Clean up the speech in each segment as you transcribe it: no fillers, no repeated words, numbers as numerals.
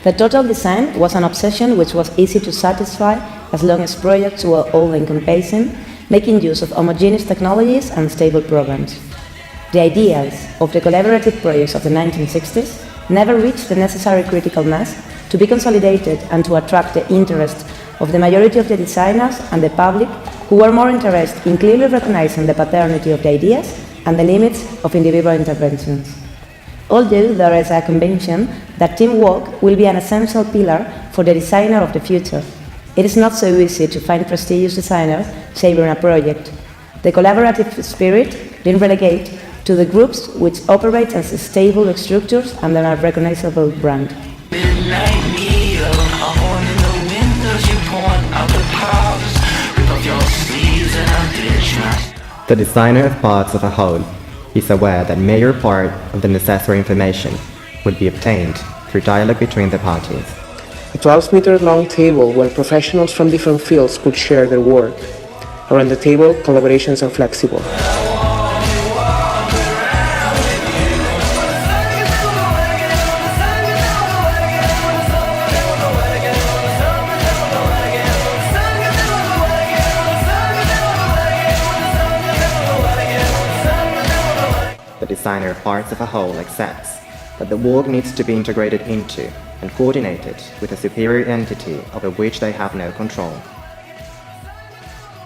The total design was an obsession which was easy to satisfy as long as projects were all-encompassing, making use of homogeneous technologies and stable programs. The ideals of the collaborative projects of the 1960s never reached the necessary critical mass to be consolidated and to attract the interest of the majority of the designers and the public, who were more interested in clearly recognizing the paternity of the ideas and the limits of individual interventions. Although there is a convention that teamwork will be an essential pillar for the designer of the future, it is not so easy to find prestigious designers shaping a project. The collaborative spirit then relegate to the groups which operate as stable structures under a recognizable brand. The designer of parts of a whole is aware that major part of the necessary information would be obtained through dialogue between the parties. A 12-meter-long table where professionals from different fields could share their work. Around the table, collaborations are flexible. The designer of parts of a whole accepts that the work needs to be integrated into and coordinated with a superior entity over which they have no control.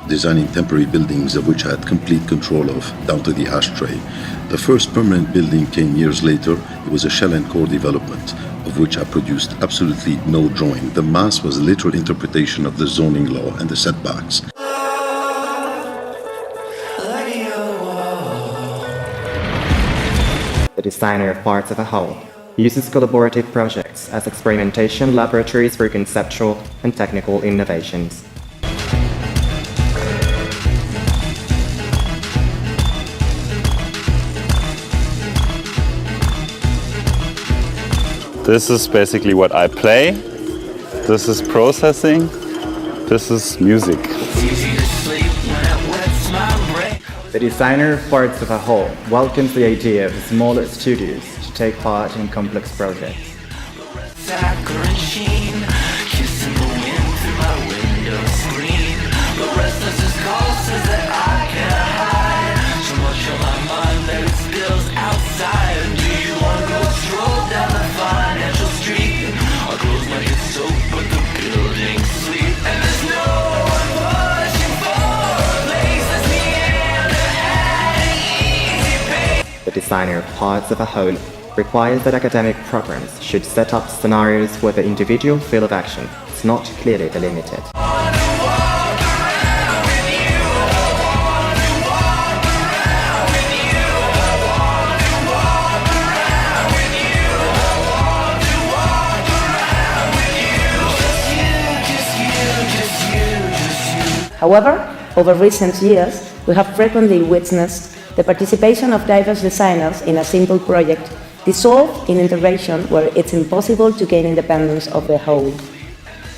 Designing temporary buildings of which I had complete control of, down to the ashtray. The first permanent building came years later. It was a shell and core development, of which I produced absolutely no drawing. The mass was a literal interpretation of the zoning law and the setbacks. The designer of parts of a whole uses collaborative projects as experimentation laboratories for conceptual and technical innovations. This is basically what I play. This is processing. This is music. The designer of parts of a whole welcomes the idea of smaller studios to take part in complex projects. The designer of parts of a whole requires that academic programs should set up scenarios where the individual field of action is not clearly delimited. However, over recent years, we have frequently witnessed the participation of diverse designers in a simple project dissolve in intervention where it's impossible to gain independence of the whole.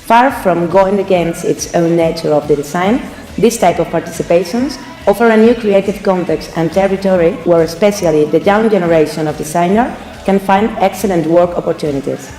Far from going against its own nature of the design, this type of participations offer a new creative context and territory where especially the young generation of designers can find excellent work opportunities.